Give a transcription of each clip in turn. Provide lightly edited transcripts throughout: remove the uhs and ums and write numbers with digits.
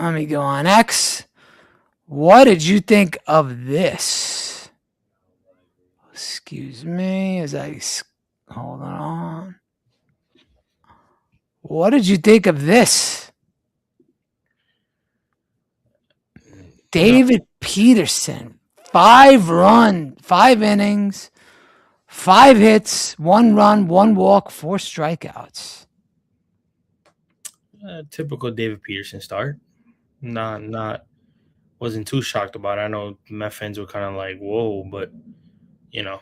Let me go on X. What did you think of this? Excuse me as I hold on. What did you think of this? No, David Peterson, 5 innings, 5 hits, 1 run, 1 walk, 4 strikeouts. typical David Peterson start. Not wasn't too shocked about it. I know Met fans were kind of like, "Whoa," but you know,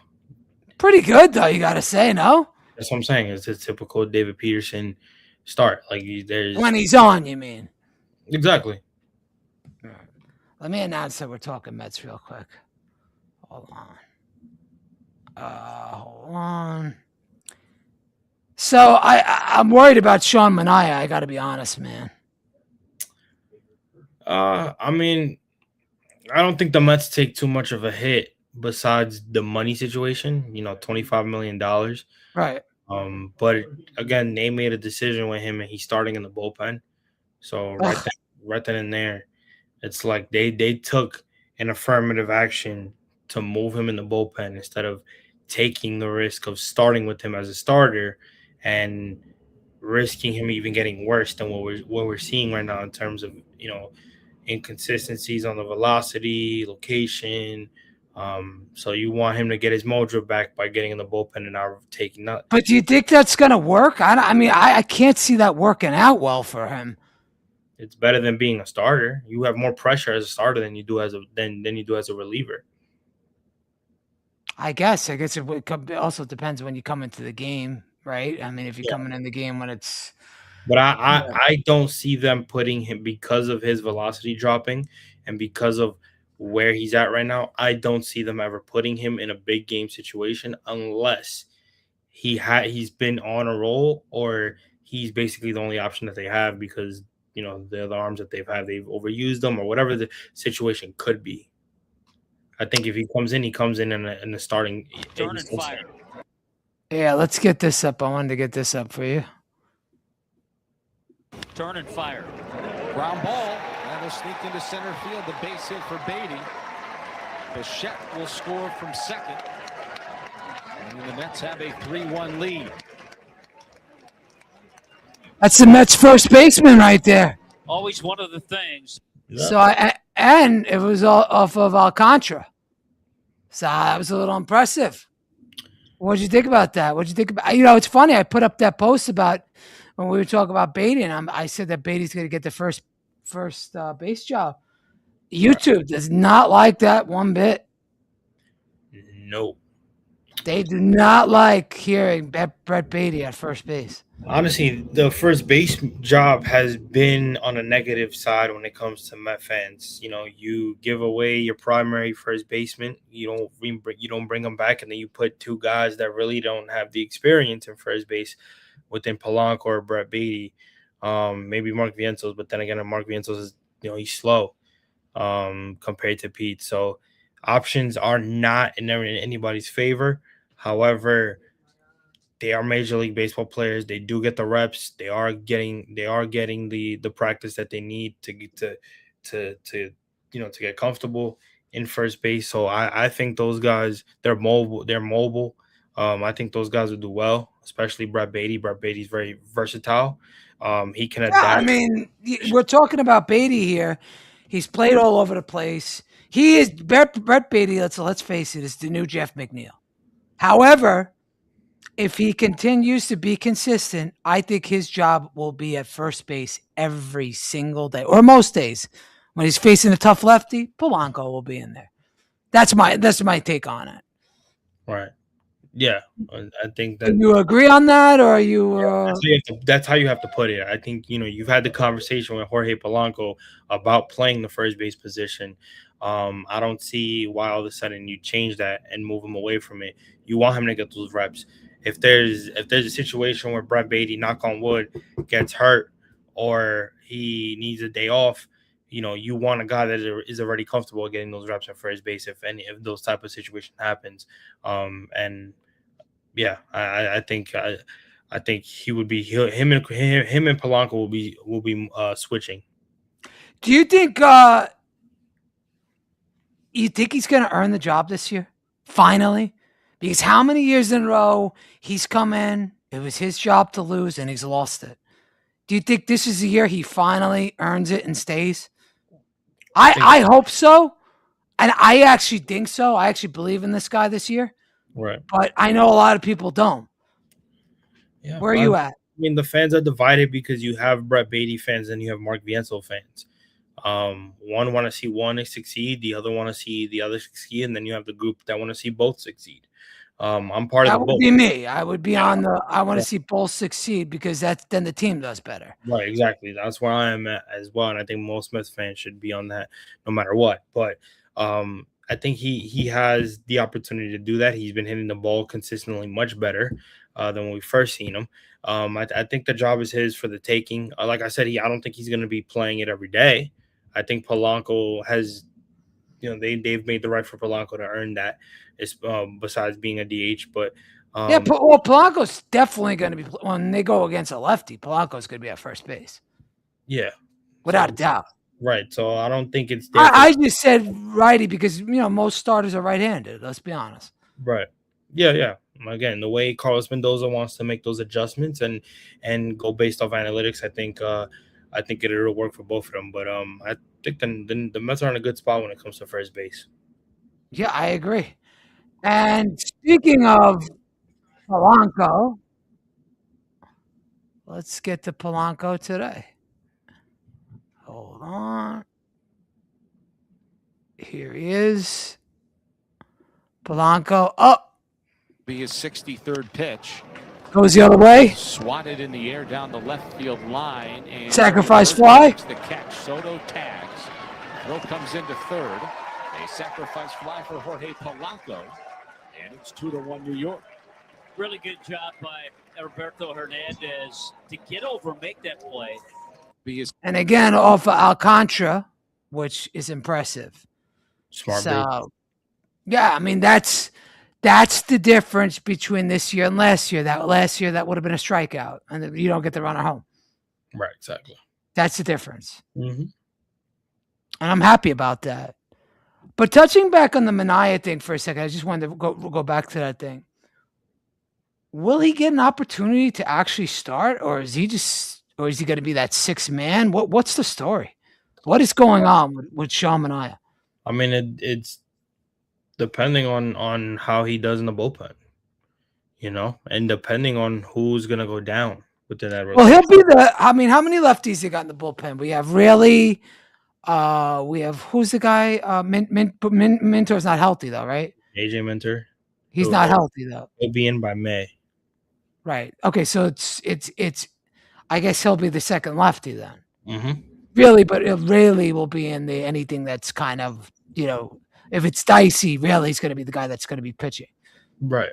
Pretty good though, you gotta say, no? that's what I'm saying. It's a typical David Peterson start. Like there's When he's on, you mean? exactly. Let me announce that we're talking Mets real quick. Hold on. Hold on. So I'm worried about Sean Manaea. I got to be honest, man. I mean, I don't think the Mets take too much of a hit besides the money situation. $25 million. Right. But again, they made a decision with him, and he's starting in the bullpen. So Ugh. right then and there, it's like they took an affirmative action to move him in the bullpen instead of taking the risk of starting with him as a starter and risking him even getting worse than what we're seeing right now in terms of inconsistencies on the velocity, location. So you want him to get his mojo back by getting in the bullpen and not taking that. But do you think that's going to work? I mean, I can't see that working out well for him. It's better than being a starter. You have more pressure as a starter than you do as a reliever. I guess. It also depends when you come into the game, right? I mean, if you're coming in the game when it's. But I, Yeah. I I don't see them putting him because of his velocity dropping and because of where he's at right now. I don't see them ever putting him in a big game situation unless he's been on a roll or he's basically the only option that they have because the other arms that they've overused them or whatever the situation could be. I think if he comes in a starting. Turn and fire. Yeah, let's get this up. I wanted to get this up for you. Turn and fire. Ground ball. That'll sneak into center field. The base hit for Beatty. Bichette will score from second. And the Mets have a 3-1 lead. That's the Mets first baseman right there. Always one of the things. Yeah. So and it was all off of Alcantara. So that was a little impressive. What'd you think about that? What'd you think about? It's funny. I put up that post about when we were talking about Beatty, and I said that Beatty's going to get the first base job. YouTube does not like that one bit. No. They do not like hearing Brett Beatty at first base. Honestly, the first base job has been on a negative side when it comes to Met fans. You give away your primary first baseman, you don't bring them back, and then you put two guys that really don't have the experience in first base within Polanco or Brett Beatty. Maybe Mark Vientos, but then again, Mark Vientos is he's slow compared to Pete. So options are not in anybody's favor. However, they are Major League Baseball players. They do get the reps. They are getting the practice that they need to get to get comfortable in first base. So I think those guys they're mobile. They're mobile. I think those guys will do well, especially Brett Beatty. Brett Beatty's very versatile. He can Yeah, I adapt. mean, we're talking about Beatty here. He's played all over the place. He is Brett Beatty. Let's face it, is the new Jeff McNeil. However, if he continues to be consistent, I think his job will be at first base every single day, or most days. When he's facing a tough lefty, Polanco will be in there. That's my take on it. Right. Yeah, I think Do that you agree on that, or are you? that's how you have to put it. I think you've had the conversation with Jorge Polanco about playing the first base position. I don't see why all of a sudden you change that and move him away from it. You want him to get those reps. If there's a situation where Brett Beatty, knock on wood, gets hurt or he needs a day off, you want a guy that is already comfortable getting those reps at first base if those type of situation happens. And yeah, I think he would be him and Polanco will be switching. Do you think he's going to earn the job this year? Finally? Because how many years in a row he's come in, it was his job to lose, and he's lost it. Do you think this is the year he finally earns it and stays? I hope so. And I actually think so. I actually believe in this guy this year. Right. But I know a lot of people don't. Yeah. Where are you at? I mean, the fans are divided because you have Brett Beatty fans and you have Mark Viensel fans. One want to see one succeed, the other want to see the other succeed, and then you have the group that want to see both succeed. I'm part of the both. That would be me. I would be on the. I want to see both succeed because then the team does better. Right, exactly. That's where I am at as well, and I think most Mets fans should be on that no matter what. But I think he has the opportunity to do that. He's been hitting the ball consistently much better than when we first seen him. I think the job is his for the taking. Like I said, I don't think he's going to be playing it every day. I think Polanco has, they've made the right for Polanco to earn that. Besides being a DH, but Polanco's definitely going to be when they go against a lefty. Polanco's going to be at first base. Yeah, without a doubt. Right. So I don't think it's. I just said righty because most starters are right-handed. Let's be honest. Right. Yeah. Again, the way Carlos Mendoza wants to make those adjustments and go based off analytics, I think it'll work for both of them. But I think the Mets are in a good spot when it comes to first base. Yeah, I agree. And speaking of Polanco, let's get to Polanco today. Hold on. Here he is. Polanco up. Be his 63rd pitch. Goes the other way. Swatted in the air down the left field line. And sacrifice fly. The catch. Soto tags. Throw comes into third. A sacrifice fly for Jorge Polanco. And it's 2-1 New York. Really good job by Roberto Hernandez to get over, make that play. And again, off of Alcantara, which is impressive. Smart. So, yeah, I mean that's the difference between this year and last year. That last year that would have been a strikeout, and you don't get the runner home. Right, exactly. That's the difference, and I'm happy about that. But touching back on the Manaea thing for a second, I just wanted to go back to that thing. Will he get an opportunity to actually start, or is he going to be that sixth man? What's the story? What is going on with Sean Manaea? I mean, it's depending on how he does in the bullpen, and depending on who's going to go down within that rotation. Well, he'll be how many lefties he got in the bullpen? We have really, we have, who's the guy? Minter's not healthy though, right? AJ Minter. He's not healthy though. He'll be in by May. Right. Okay. So it's, I guess he'll be the second lefty then. Mm-hmm. Really, but it really will be in anything that's kind of, if it's dicey, really, he's going to be the guy that's going to be pitching. Right.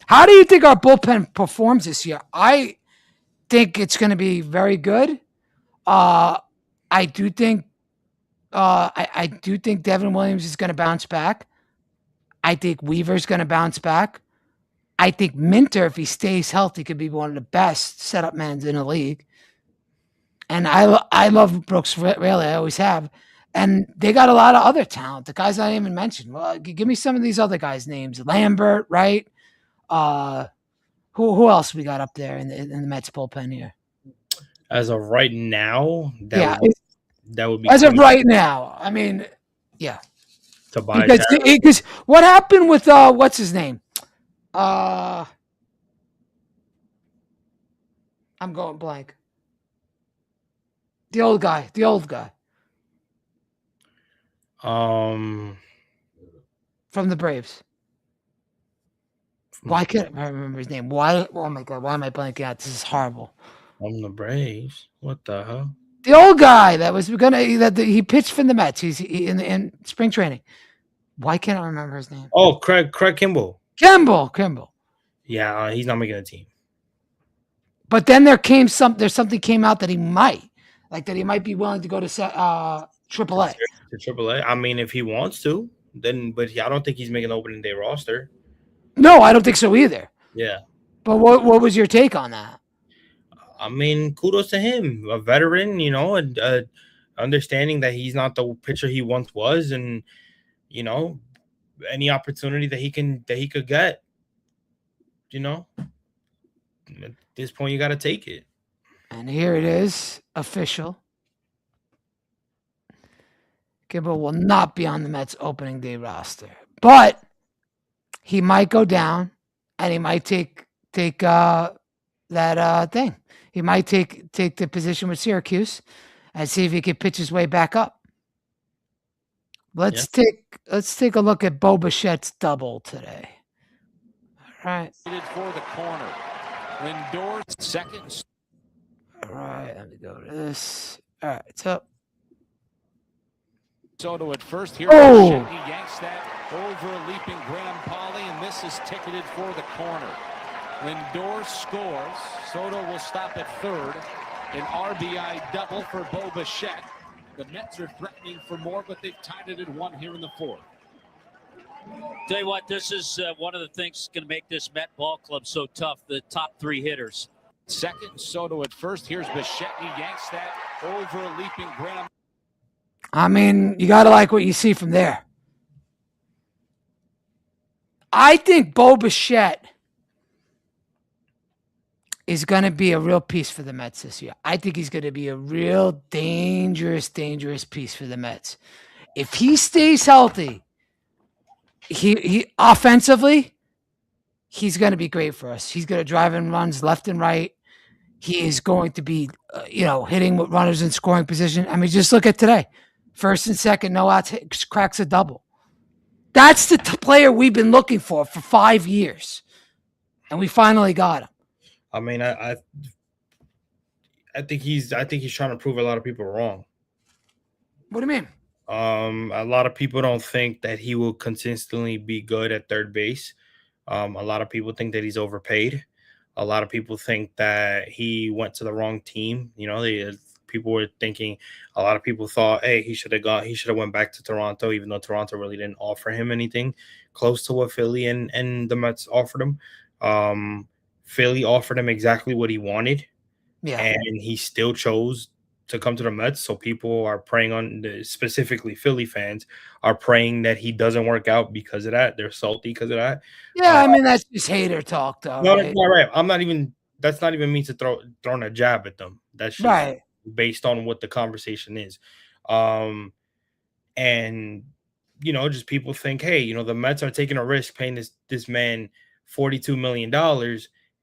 How do you think our bullpen performs this year? I think it's going to be very good. I do think Devin Williams is going to bounce back. I think Weaver's going to bounce back. I think Minter, if he stays healthy, could be one of the best setup men in the league. And I love Brooks, really, I always have. And they got a lot of other talent. The guys I even mentioned. Well, give me some of these other guys' names. Lambert, right? Who else we got up there in the Mets bullpen here? As of right now, that would be as of right now. I mean, yeah. Because what happened with what's his name? I'm going blank. The old guy. From the Braves. Why can't I remember his name? Why? Oh my God! Why am I blanking out? This is horrible. From the Braves. What the hell? The old guy he pitched for the Mets. He's in spring training. Why can't I remember his name? Oh, Craig Kimbrell. Kimball. Yeah, he's not making a team. But then there's something came out that he might be willing to go to AAA. To AAA. I mean, if he wants to, then. But I don't think he's making the opening day roster. No, I don't think so either. Yeah. But what was your take on that? I mean, kudos to him, a veteran, understanding that he's not the pitcher he once was, and any opportunity that he could get, at this point you got to take it. And here it is, official. Kimbrel will not be on the Mets opening day roster, but he might go down, and he might take that thing. He might take the position with Syracuse, and see if he can pitch his way back up. Let's take a look at Bo Bichette's double today. All right. For the corner, Lindor second. All right, let me go to this. All right, so. Soto at first. Here, Oh! He yanks that over leaping Graham Pauley, and this is ticketed for the corner. Lindor scores. Soto will stop at third. An RBI double for Bo Bichette. The Mets are threatening for more, but they've tied it at 1 here in the fourth. Tell you what, this is one of the things that's going to make this Met ball club so tough. The top 3 hitters. Second, Soto at first. Here's Bichette. He yanks that over leaping Graham. I mean, you got to like what you see from there. I think Bo Bichette is going to be a real piece for the Mets this year. I think he's going to be a real dangerous piece for the Mets. If he stays healthy, he offensively, he's going to be great for us. He's going to drive in runs left and right. He is going to be, hitting with runners in scoring position. I mean, just look at today. First and second, no outs, cracks a double. That's the player we've been looking for 5 years, and we finally got him. I mean, I think he's trying to prove a lot of people wrong. What do you mean? A lot of people don't think that he will consistently be good at third base. A lot of people think that he's overpaid. A lot of people think that he went to the wrong team. People were thinking, a lot of people thought, hey, he should have went back to Toronto, even though Toronto really didn't offer him anything close to what Philly and the Mets offered him. Philly offered him exactly what he wanted, and he still chose to come to the Mets. So people are praying specifically Philly fans are praying that he doesn't work out because of that. They're salty because of that. Yeah, I mean, that's just hater talk, though. No, right? Right. That's not even me to throwing a jab at them. That's just right. Based on what the conversation is. And just people think, hey, the Mets are taking a risk paying this man $42 million,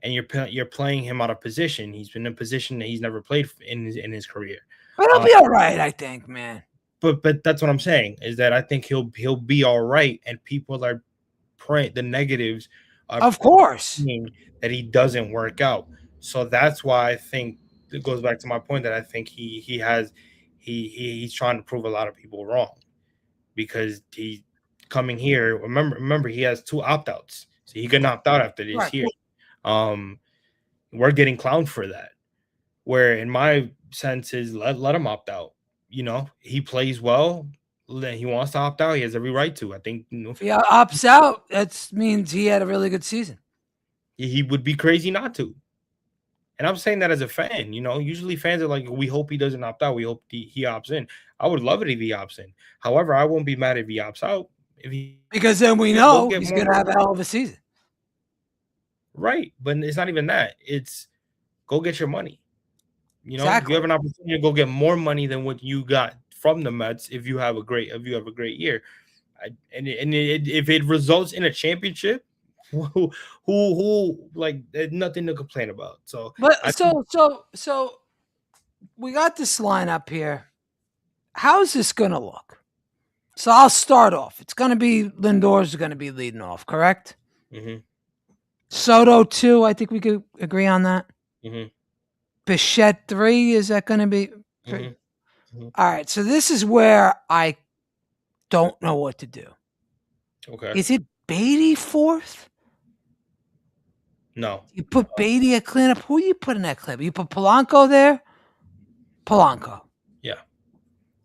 and you're playing him out of position. He's been in a position that he's never played in his career. But he'll be all right, I think, man. But that's what I'm saying, is that I think he'll be all right, and people are praying the negatives. Of course, that he doesn't work out. So that's why I think it goes back to my point that I think he's trying to prove a lot of people wrong, because he coming here. Remember he has 2 opt-outs, so he can opt out after this year. We're getting clowned for that. Where in my sense is let him opt out. He plays well. He wants to opt out. He has every right to. I think. If he opts out, that means he had a really good season. He would be crazy not to. And I'm saying that as a fan. Usually fans are like, we hope he doesn't opt out. We hope he opts in. I would love it if he opts in. However, I won't be mad if he opts out. Because then we know he's going to have a hell of a season. Right. But it's not even that. It's go get your money. Exactly. You have an opportunity to go get more money than what you got from the Mets if you have a great year. If it results in a championship, who like there's nothing to complain about. So so we got this lineup here. How's this gonna look? So I'll start off. It's gonna be Lindor's going to be leading off, correct? Mm-hmm. Soto 2. I think we could agree on that. Mm-hmm. Bichette 3. Is that going to be? Mm-hmm. Mm-hmm. All right. So this is where I don't know what to do. Okay. Is it Beatty 4th? No. You put Beatty at cleanup. Who you put in that cleanup? You put Polanco there? Polanco. Yeah.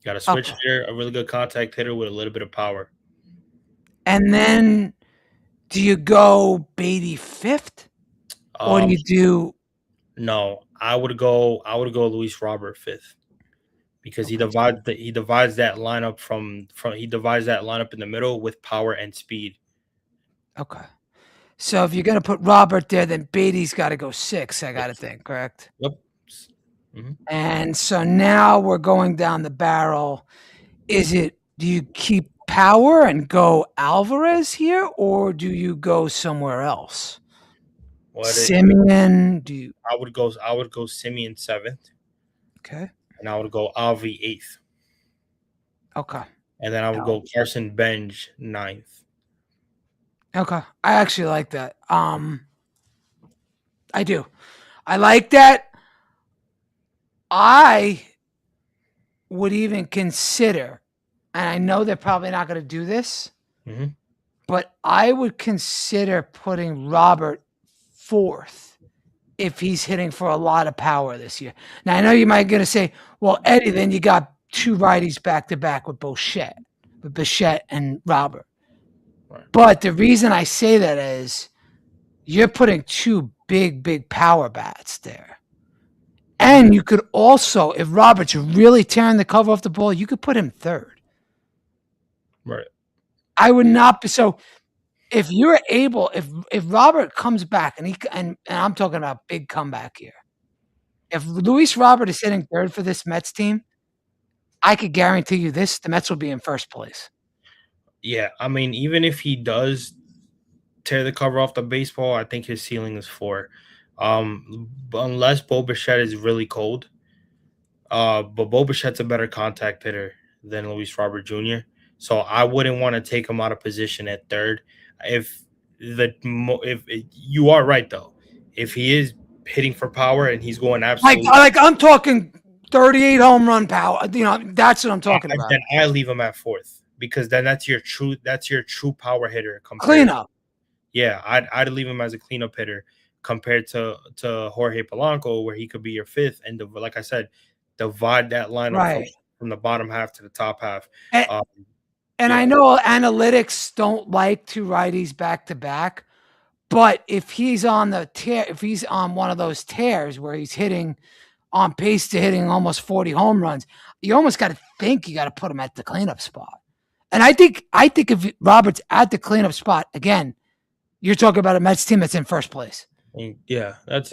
Got a switch there, a really good contact hitter with a little bit of power. And then do you go Beatty 5th? Or do you do... No, I would go Luis Robert 5th. because he divides that lineup he divides that lineup in the middle with power and speed. Okay. So if you're going to put Robert there, then Beatty's got to go 6, I got to think, correct? Yep. Mm-hmm. And so now we're going down the barrel. Do you keep power and go Alvarez here, or do you go somewhere else? Simeon, I would go Simeon 7th. Okay. And I would go Alvi 8th. Okay. And then I would go Carson Bench 9th. Okay. I actually like that. I do. I like that. I would even consider, and I know they're probably not going to do this, but I would consider putting Robert 4th if he's hitting for a lot of power this year. Now, I know you might going to say, well, Eddie, then you got 2 righties back-to-back with Bichette and Robert. Right. But the reason I say that is you're putting 2 big power bats there. And you could also, if Robert's really tearing the cover off the ball, you could put him 3rd. Right. I would not be so. If you're able, if Robert comes back and I'm talking about big comeback here. If Luis Robert is hitting 3rd for this Mets team, I could guarantee you the Mets will be in 1st place. Yeah, I mean, even if he does tear the cover off the baseball, I think his ceiling is 4. Unless Bo Bichette is really cold. But Bo Bichette's a better contact hitter than Luis Robert Jr. So I wouldn't want to take him out of position at 3rd. If you are right though, if he is hitting for power and he's going absolutely like I'm talking 38 home run power, that's what I'm talking about. Then I leave him at 4th because then that's your true power hitter. Cleanup. Yeah, I'd leave him as a cleanup hitter compared to Jorge Polanco, where he could be your 5th and like I said, divide that lineup from the bottom half to the top half. And I know analytics don't like 2 righties back to back, but if he's on one of those tears where he's hitting on pace to hitting almost 40 home runs, you almost got to think you got to put him at the cleanup spot. And I think if Robert's at the cleanup spot again, you're talking about a Mets team that's in 1st place. Yeah, that's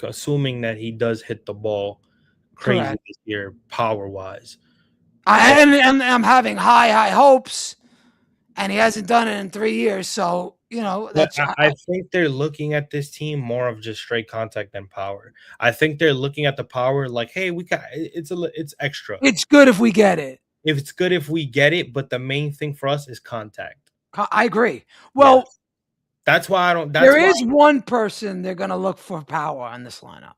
assuming that he does hit the ball crazy this year, power wise. I'm having high hopes, and he hasn't done it in 3 years. So that's. I think they're looking at this team more of just straight contact than power. I think they're looking at the power like, hey, we got it's extra. It's good if we get it. If it's good if we get it, but the main thing for us is contact. I agree. Well, that's why I don't. There is one person they're going to look for power on this lineup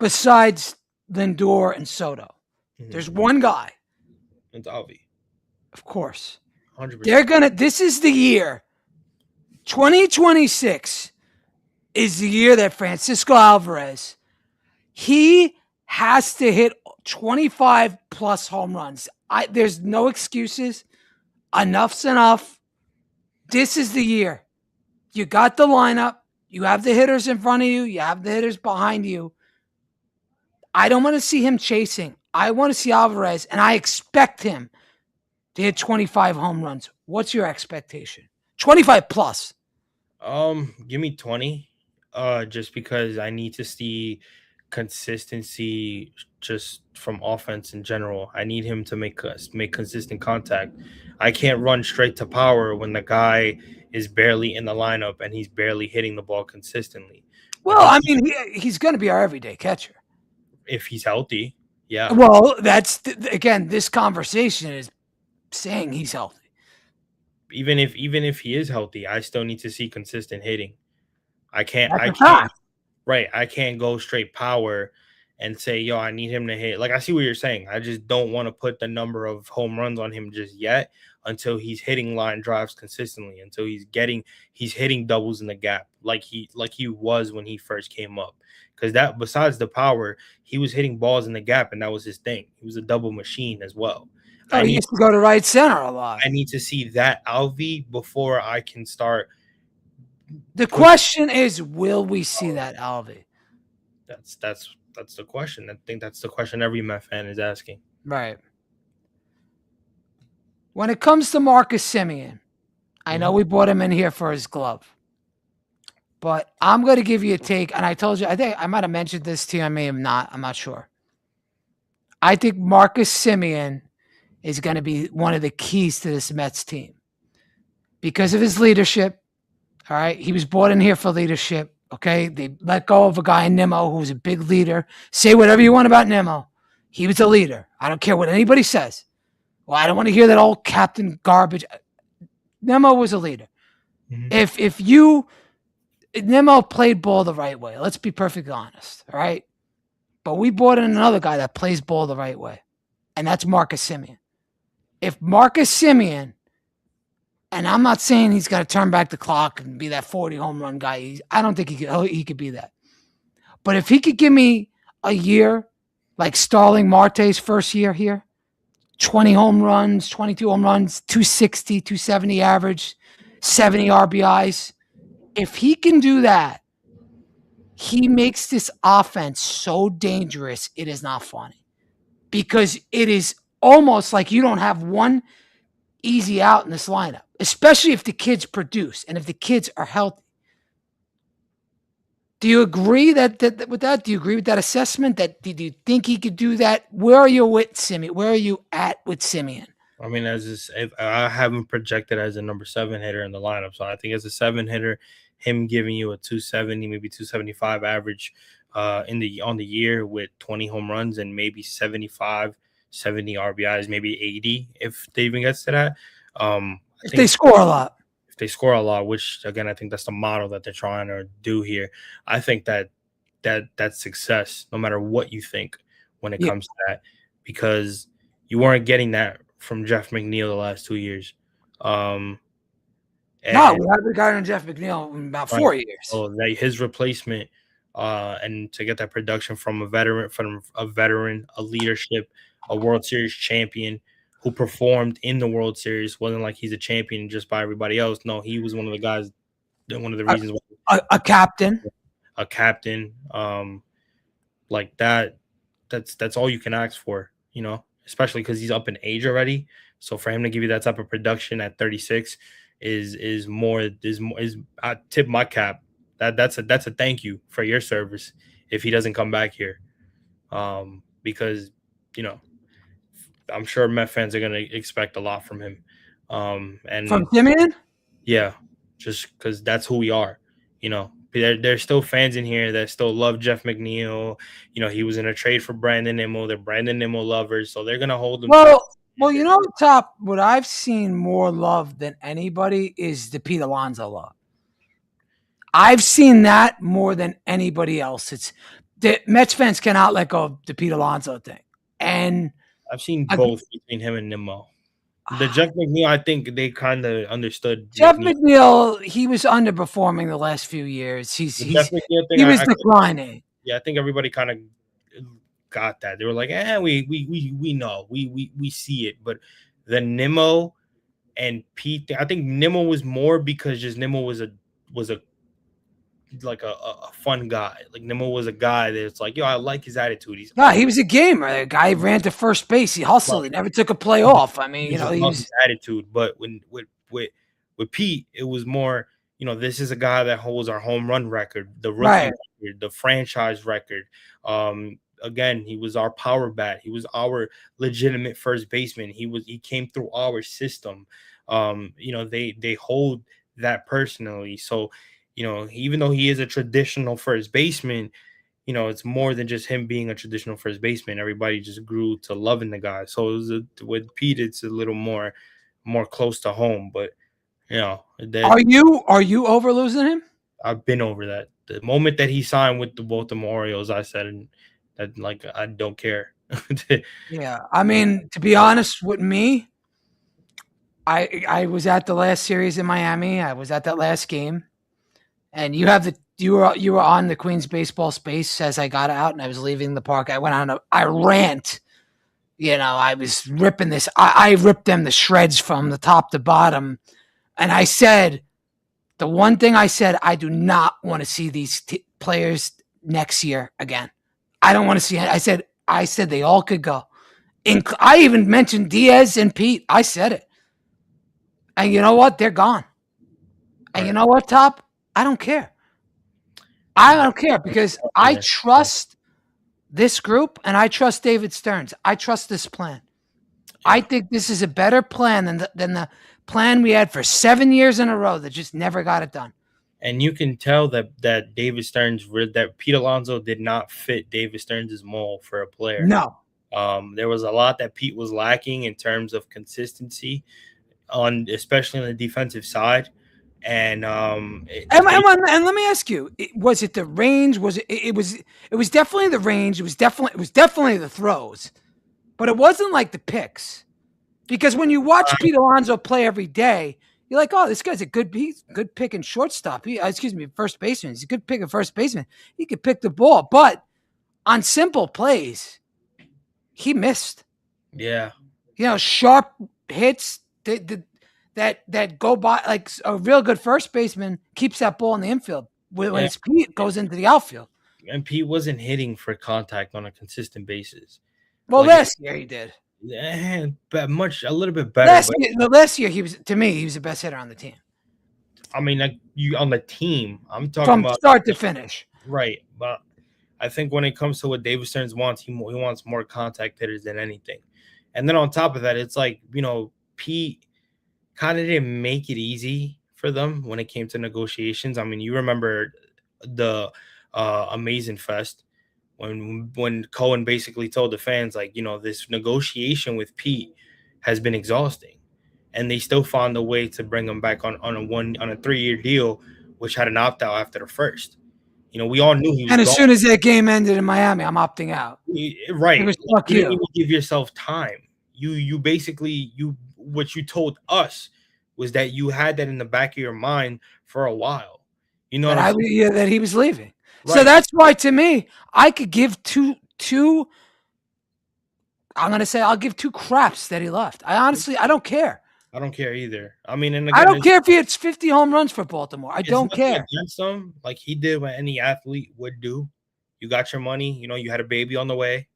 besides Lindor and Soto. Mm-hmm. There's one guy. It's Alvi. Of course. 100%. This is the year. 2026 is the year that Francisco Alvarez, he has to hit 25 plus home runs. There's no excuses. Enough's enough. This is the year. You got the lineup. You have the hitters in front of you. You have the hitters behind you. I don't want to see him chasing. I want to see Alvarez, and I expect him to hit 25 home runs. What's your expectation? 25 plus. Give me 20. Just because I need to see consistency just from offense in general. I need him to make consistent contact. I can't run straight to power when the guy is barely in the lineup and he's barely hitting the ball consistently. Well, I mean, he's going to be our everyday catcher if he's healthy. Yeah. Well, that's again, this conversation is saying he's healthy. Even if he is healthy, I still need to see consistent hitting. I can't go straight power and say, yo, I need him to hit. Like, I see what you're saying. I just don't want to put the number of home runs on him just yet until he's hitting line drives consistently, until he's hitting doubles in the gap like he was when he first came up. Because that, besides the power, he was hitting balls in the gap, and that was his thing. He was a double machine as well. He used to go to right center a lot. I need to see that Alvi before I can start. The question is, will we see that Alvi? That's that's the question. I think that's the question every Met fan is asking. Right. When it comes to Marcus Semien, I know we brought him in here for his glove, but I'm going to give you a take. And I told you, I think I might have mentioned this to you. I may have not. I'm not sure. I think Marcus Semien is going to be one of the keys to this Mets team because of his leadership. All right. He was brought in here for leadership. Okay. They let go of a guy in Nimmo who was a big leader. Say whatever you want about Nimmo. He was a leader. I don't care what anybody says. Well, I don't want to hear that old captain garbage. Nimmo was a leader. If Nimmo played ball the right way, let's be perfectly honest. All right. But we brought in another guy that plays ball the right way. And that's Marcus Semien. If Marcus Semien, and I'm not saying he's got to turn back the clock and be that 40 home run guy. I don't think he could be that. But if he could give me a year like Starling Marte's first year here, 20 home runs, 22 home runs, 260, 270 average, 70 RBIs. If he can do that, he makes this offense so dangerous, it is not funny. Because it is almost like you don't have one easy out in this lineup, especially if the kids produce and if the kids are healthy. Do you agree with that? Do you agree with that assessment? Do you think he could do that? Where are you with Semien? Where are you at with Semien? I mean, I haven't projected as a number 7 hitter in the lineup, so I think as a 7 hitter, him giving you a 270, maybe 275 average on the year with 20 home runs and maybe 75, 70 RBIs, maybe 80 if they even gets to that. If they score a lot. If they score a lot, which again I think that's the model that they're trying to do here. I think that's success, no matter what you think when it comes to that, because you weren't getting that from Jeff McNeil the last 2 years. No, we haven't gotten Jeff McNeil in about 4 years. So that his replacement, and to get that production from a veteran, a leadership, a World Series champion who performed in the World Series, wasn't like he's a champion just by everybody else. No, he was one of the guys, one of the reasons why a captain, like that. That's all you can ask for, especially because he's up in age already. So for him to give you that type of production at 36 is I tip my cap. That's a thank you for your service if he doesn't come back here, because I'm sure Met fans are gonna expect a lot from him, and from Semien. Yeah, just because that's who we are. There's still fans in here that still love Jeff McNeil. He was in a trade for Brandon Nimmo. They're Brandon Nimmo lovers, so they're gonna hold him. Well, Top, what I've seen more love than anybody is the Pete Alonso love. I've seen that more than anybody else. It's the Mets fans cannot let go of the Pete Alonso thing, and I've seen both between him and Nimmo. The Jeff McNeil, I think they kind of understood. Jeff McNeil, he was underperforming the last few years. He was declining. Yeah, I think everybody kind of got that. They were like, we know, we see it. But the Nimmo and Pete, I think Nimmo was more because just Nimmo was a fun guy. Like Nimmo was a guy that's like, I like his attitude. He was a gamer. The guy ran to first base. He hustled. He never took a play off. I mean, he was his attitude. But when with Pete, it was more, this is a guy that holds our home run record, the rookie record, the franchise record. Again, he was our power bat. He was our legitimate first baseman. He came through our system. They hold that personally. So, even though he is a traditional first baseman, it's more than just him being a traditional first baseman. Everybody just grew to loving the guy. So with Pete, it's a little more close to home. But are you over losing him? I've been over that. The moment that he signed with the Baltimore Orioles, I said that I don't care. Yeah, I mean, to be honest with me, I was at the last series in Miami. I was at that last game. And you were on the Queens baseball space as I got out and I was leaving the park. I went on I rant. I was ripping this. I ripped them to shreds from the top to bottom. And I said, the one thing I said, I do not want to see these players next year again. I don't want to see. I said they all could go. I even mentioned Diaz and Pete. I said it. And you know what? They're gone. And Right. you know what, Top? I don't care. I don't care because I trust this group and I trust David Stearns. I trust this plan. I think this is a better plan than the plan we had for 7 years in a row that just never got it done. And you can tell that David Stearns, that Pete Alonso did not fit David Stearns' mold for a player. No. There was a lot that Pete was lacking in terms of consistency, especially on the defensive side. And and let me ask you: was it the range? Was it? It was definitely the range. It was definitely the throws, but it wasn't like the picks. Because when you watch Pete Alonso play every day, you're like, oh, this guy's a good pick and shortstop. First baseman. He's a good pick at first baseman. He could pick the ball, but on simple plays, he missed. Yeah, sharp hits that go by, like a real good first baseman keeps that ball in the infield. When it's Pete, it goes into the outfield. And Pete wasn't hitting for contact on a consistent basis. Well, last year he did. But a little bit better. Last year he was the best hitter on the team. I mean, you on the team. I'm talking from about start to finish. Right, but I think when it comes to what David Stearns wants, he wants more contact hitters than anything. And then on top of that, it's like, Pete kind of didn't make it easy for them when it came to negotiations. I mean, you remember the Amazing Fest when Cohen basically told the fans, like, this negotiation with Pete has been exhausting, and they still found a way to bring him back on a 3-year deal, which had an opt out after the first. We all knew he was. And as soon as that game ended in Miami, I'm opting out. Right. It was fuck you. Didn't even give yourself time. You basically what you told us was that you had that in the back of your mind for a while. That he was leaving. Right. So that's why, to me, I could give two. I'm gonna say I'll give two craps that he left. I don't care. I don't care either. I mean, and again, I don't care if he hits 50 home runs for Baltimore. I don't care. Against him, like he did what any athlete would do. You got your money. You had a baby on the way,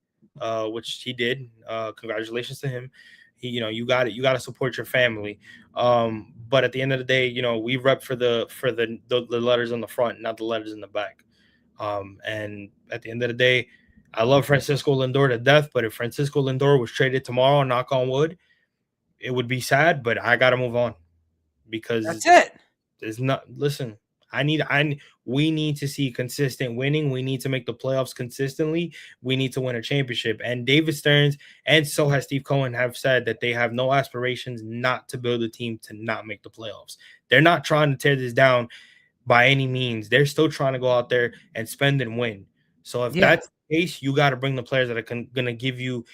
which he did. Congratulations to him. You got it. You got to support your family. But at the end of the day, we rep for the letters on the front, not the letters in the back. And at the end of the day, I love Francisco Lindor to death. But if Francisco Lindor was traded tomorrow, knock on wood, it would be sad. But I got to move on because that's it. There's not. Listen, we need to see consistent winning. We need to make the playoffs consistently. We need to win a championship. And David Stearns and so has Steve Cohen have said that they have no aspirations not to build a team to not make the playoffs. They're not trying to tear this down by any means. They're still trying to go out there and spend and win. So if that's the case, you got to bring the players that are going to give you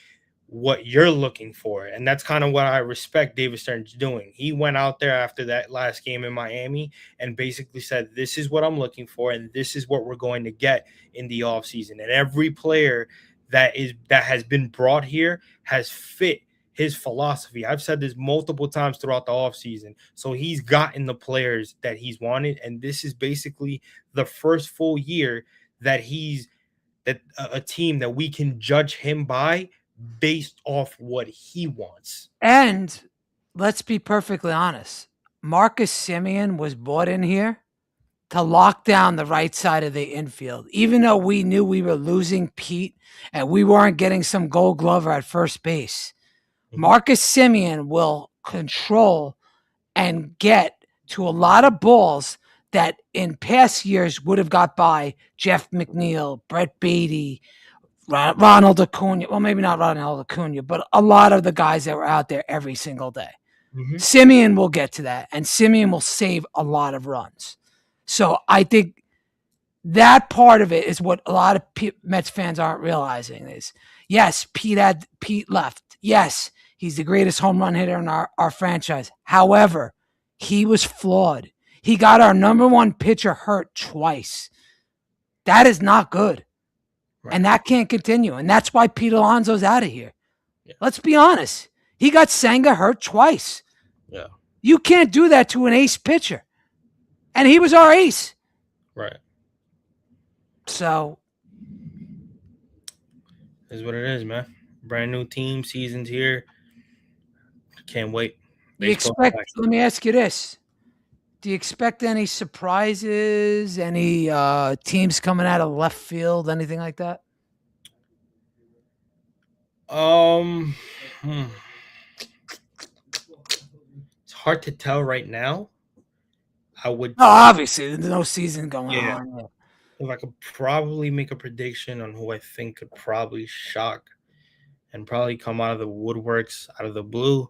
what you're looking for. And that's kind of what I respect David Stearns doing. He went out there after that last game in Miami and basically said, this is what I'm looking for, and this is what we're going to get in the offseason. And every player that has been brought here has fit his philosophy. I've said this multiple times throughout the offseason. So he's gotten the players that he's wanted, and this is basically the first full year that a team that we can judge him by based off what he wants. And let's be perfectly honest. Marcus Semien was brought in here to lock down the right side of the infield. Even though we knew we were losing Pete and we weren't getting some Gold Glover at first base, Marcus Semien will control and get to a lot of balls that in past years would have got by Jeff McNeil, Brett Beatty, Ronald Acuna. Well, maybe not Ronald Acuna, but a lot of the guys that were out there every single day. Mm-hmm. Semien will get to that, and Semien will save a lot of runs. So I think that part of it is what a lot of Mets fans aren't realizing is, yes, Pete left. Yes, he's the greatest home run hitter in our franchise. However, he was flawed. He got our number one pitcher hurt twice. That is not good. Right. And that can't continue. And that's why Pete Alonso's out of here. Yeah. Let's be honest. He got Senga hurt twice. Yeah. You can't do that to an ace pitcher. And he was our ace. Right. So Is what it is, man. Brand new team, season's here. Can't wait. You Baseball. expect? Let me ask you this: do you expect any surprises? Any teams coming out of left field? Anything like that? Um, hmm. It's hard to tell right now. I would, No, obviously, there's no season going yeah. on. If I could probably make a prediction on who I think could probably shock and probably come out of the woodworks, out of the blue,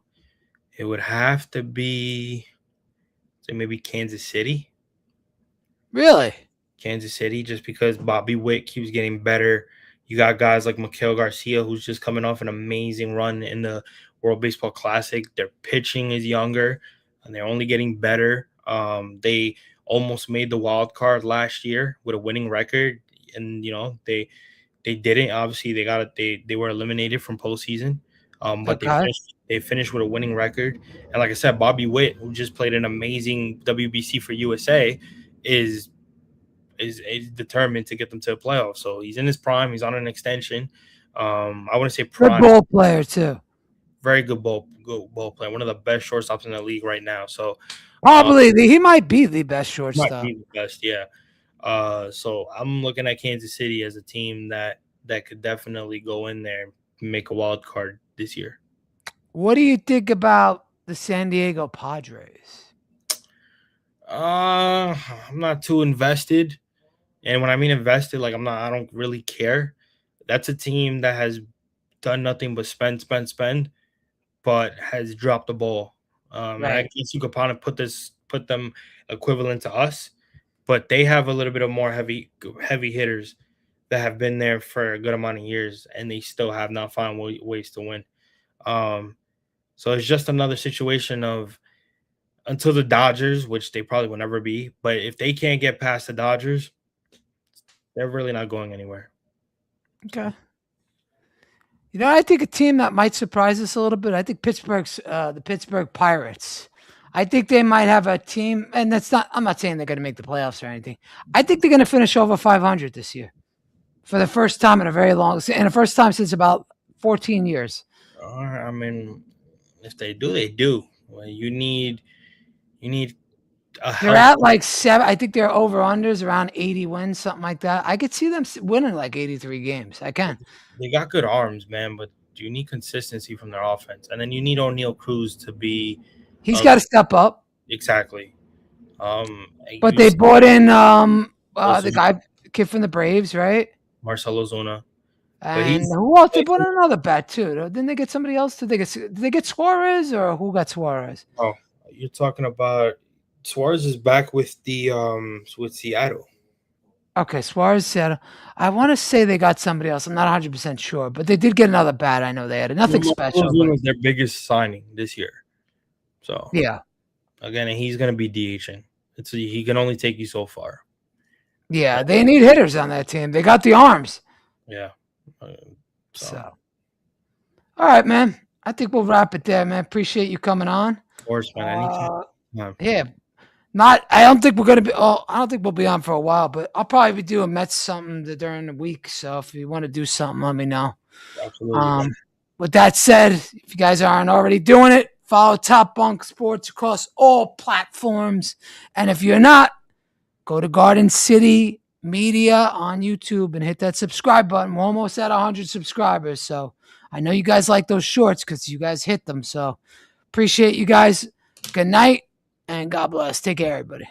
it would have to be, say, maybe Kansas City. Really? Kansas City, just because Bobby Witt keeps getting better. You got guys like Miguel Garcia, who's just coming off an amazing run in the World Baseball Classic. Their pitching is younger, and they're only getting better. They almost made the wild card last year with a winning record, and they didn't. Obviously, they were eliminated from postseason. But Okay. they finished with a winning record, and like I said, Bobby Witt, who just played an amazing WBC for USA, is determined to get them to the playoffs. So he's in his prime. He's on an extension. I wouldn't say Good prime. ball player too. Very good ball player. One of the best shortstops in the league right now. So Probably he might be the best might shortstop. be the best. Yeah. So I'm looking at Kansas City as a team that could definitely go in there and make a wild card this year. What do you think about the San Diego Padres? I'm not too invested. And when I mean invested, like I don't really care. That's a team that has done nothing but spend, but has dropped the ball. And I guess you could probably put them equivalent to us, but they have a little bit of more heavy hitters that have been there for a good amount of years, and they still have not found ways to win. So it's just another situation of until the Dodgers, which they probably will never be, but if they can't get past the Dodgers, they're really not going anywhere. Okay. You know, I think a team that might surprise us a little bit. I think the Pittsburgh Pirates. I think they might have a team, and I'm not saying they're going to make the playoffs or anything. I think they're going to finish over 500 this year for the first time in the first time since about 14 years. I mean, if they do, they do. Well, you need They're at like 7. I think they're over unders around 80 wins, something like that. I could see them winning like 83 games. I can. They got good arms, man, but you need consistency from their offense, and then you need O'Neal Cruz to be. He's got to step up. Exactly. But they brought in the kid from the Braves, right? Marcelo Zuna. And who else? They brought in another bat too. Didn't they get somebody else? Did they get Suarez, or who got Suarez? Oh, you're talking about Suarez is back with with Seattle. Okay, Suarez said, I want to say they got somebody else. I'm not 100% sure, but they did get another bat. I know they had nothing special. Zuna was their biggest signing this year. So yeah, again, he's going to be DHing. He can only take you so far. Yeah, they need hitters on that team. They got the arms. Yeah. So, all right, man. I think we'll wrap it there, man. Appreciate you coming on. Of course, man. Yeah. I don't think we're gonna be. Oh, I don't think we'll be on for a while, but I'll probably be doing Mets something during the week. So if you want to do something, let me know. Absolutely. With that said, if you guys aren't already doing it, follow Top Bunk Sports across all platforms, and if you're not, go to Garden City Media on YouTube and hit that subscribe button. We're almost at 100 subscribers, so I know you guys like those shorts because you guys hit them. So appreciate you guys. Good night. And God bless. Take care, everybody.